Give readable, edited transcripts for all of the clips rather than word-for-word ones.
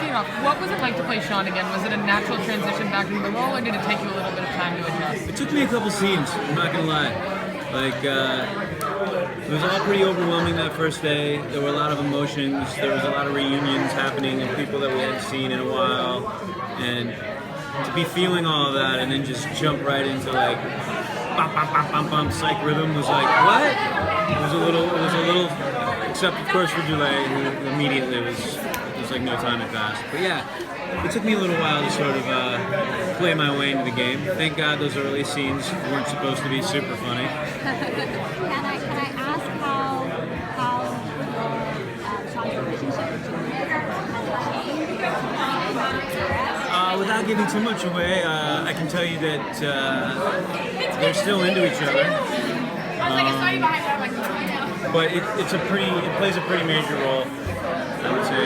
starting off, what was it like to play Shawn again? Was it a natural transition back into the role, or did it take you a little bit of time to adjust? It took me a couple scenes, I'm not gonna lie. Like, it was all pretty overwhelming that first day. There were a lot of emotions. There was a lot of reunions happening of people that we hadn't seen in a while. And to be feeling all of that and then just jump right into like, bum, bum, bum, bum, bum, Psych rhythm was like, what? It was a little, except of course for Juliet, who immediately was like no time had passed. But yeah, it took me a little while to sort of play my way into the game. Thank God those early scenes weren't supposed to be super funny. Can I ask how Shawn's relationship with Juliet has Without giving too much away, I can tell you that they're still into each other. But it plays a pretty major role, I would say,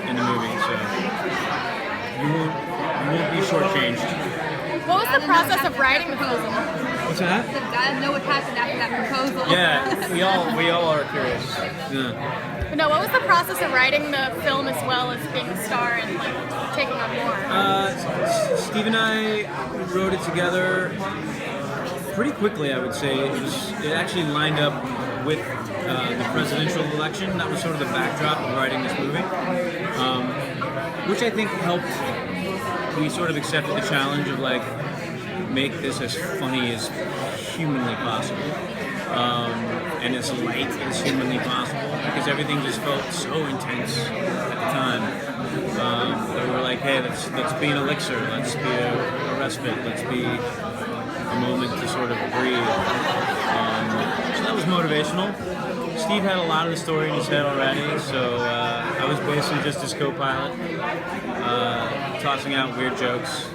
in the movie. So you won't be shortchanged. What was the process of writing the proposal? What's that? I gotta know what happened after that proposal. Yeah, we all are curious. Yeah. No, what was the process of writing the film as well as being a star and like taking on more? Steve and I wrote it together pretty quickly, I would say. It actually lined up with the presidential election. That was sort of the backdrop of writing this movie, which I think helped. We sort of accepted the challenge of like make this as funny as humanly possible, and as light as humanly possible, because everything just felt so intense at the time. We were like, hey, let's be an elixir, let's be a respite, let's be a moment to sort of breathe. So that was motivational. Steve had a lot of the story in his head already, so I was basically just his co-pilot, tossing out weird jokes.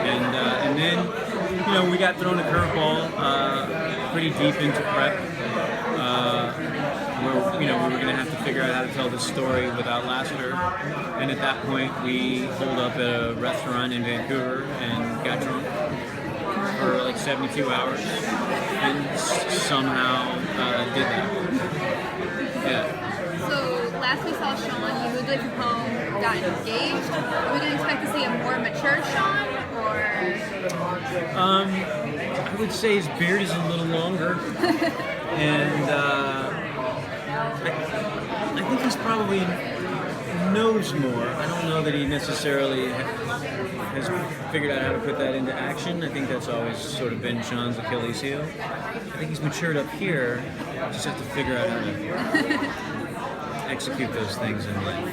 And then, we got thrown a curveball pretty deep into prep, where, we were going to have to figure out how to tell this story without laughter. And at that point, we holed up at a restaurant in Vancouver and got drunk for like 72 hours and somehow did that. Yeah. So last we saw Shawn, he moved away from home, got engaged. Are we going to expect to see a more mature Shawn, or? I would say his beard is a little longer, and I think he's probably knows more. I don't know that he necessarily has figured out how to put that into action. I think that's always sort of been Shawn's Achilles heel. I think he's matured up here. Just have to figure out how to execute those things in life.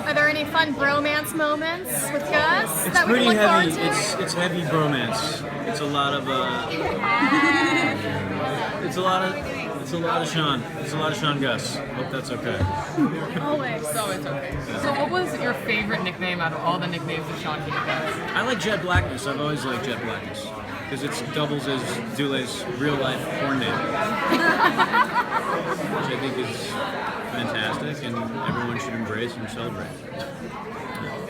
Are there any fun bromance moments with Gus It's that we pretty can look heavy. forward to? It's heavy bromance. It's a lot of It's a lot of Shawn. It's a lot of Shawn Gus. Hope that's okay. Always. So it's okay. So what was your favorite nickname out of all the nicknames that Shawn gave you? I like Jet Blackness. I've always liked Jet Blackness because it doubles as Dule's real life porn name, which I think is fantastic and everyone should embrace and celebrate.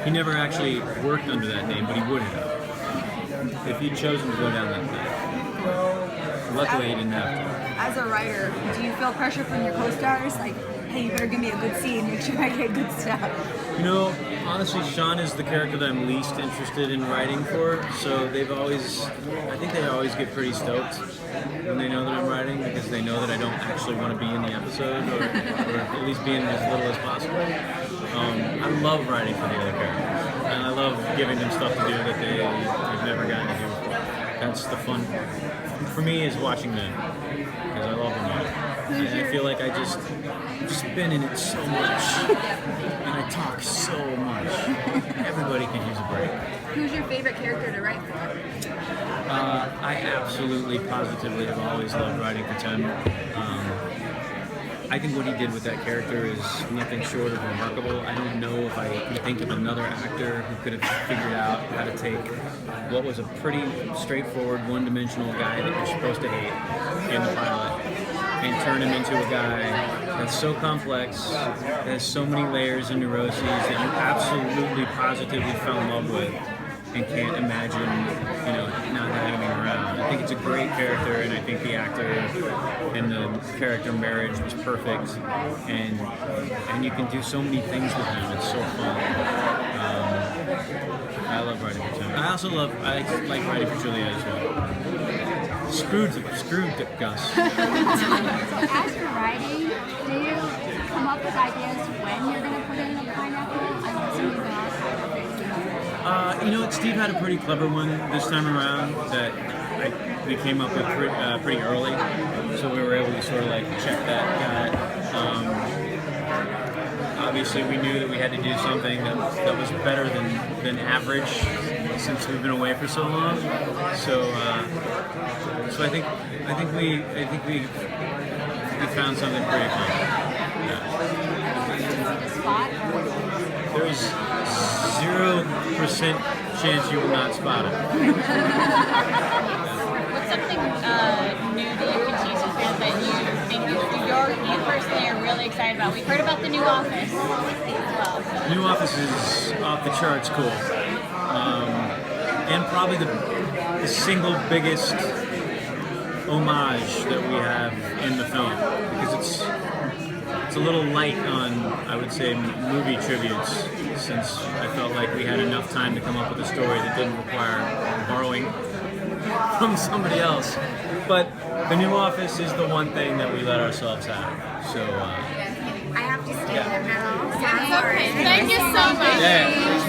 He never actually worked under that name, but he would have if he'd chosen to go down that path. Luckily, he didn't have to. As a writer, do you feel pressure from your co-stars? Like, hey, you better give me a good scene, make sure I get good stuff. Honestly, Shawn is the character that I'm least interested in writing for, so I think they always get pretty stoked when they know that I'm writing, because they know that I don't actually want to be in the episode, or at least be in as little as possible. I love writing for the other characters, and I love giving them stuff to do that they've never gotten to do before. That's the fun, for me, is watching them, because I love them all. And I feel like I've just been in it so much, and I talk so much. Everybody can use a break. Who's your favorite character to write for? I absolutely, positively have always loved writing for Tim. I think what he did with that character is nothing short of remarkable. I don't know if I can think of another actor who could have figured out how to take what was a pretty straightforward, one-dimensional guy that you're supposed to hate in the pilot and turn him into a guy that's so complex, that has so many layers and neuroses that you absolutely, positively fell in love with and can't imagine, not having him around. I think it's a great character, and I think the actor and the character marriage was perfect, and you can do so many things with him. It's so fun. I love writing for Tim. I like writing for Juliet as well. Screwed Gus. So as you're writing, do you come up with ideas when you're going to put in a pineapple? I'm assuming not. You know what? Steve had a pretty clever one this time around that we came up with pretty early, so we were able to sort of like check that. Obviously, we knew that we had to do something that was better than average since we've been away for so long. So I think we found something pretty fun. Yeah. There's 0% chance you will not spot it. What's something new that you can tease with fans that you think you personally are really excited about? We've heard about the new office as well. So. New office is off the charts cool. And probably the single biggest homage that we have in the film, because it's a little light on, I would say, movie tributes, since I felt like we had enough time to come up with a story that didn't require borrowing from somebody else. But the new office is the one thing that we let ourselves have. So I have to stay there now. Okay, thank you so much. yeah.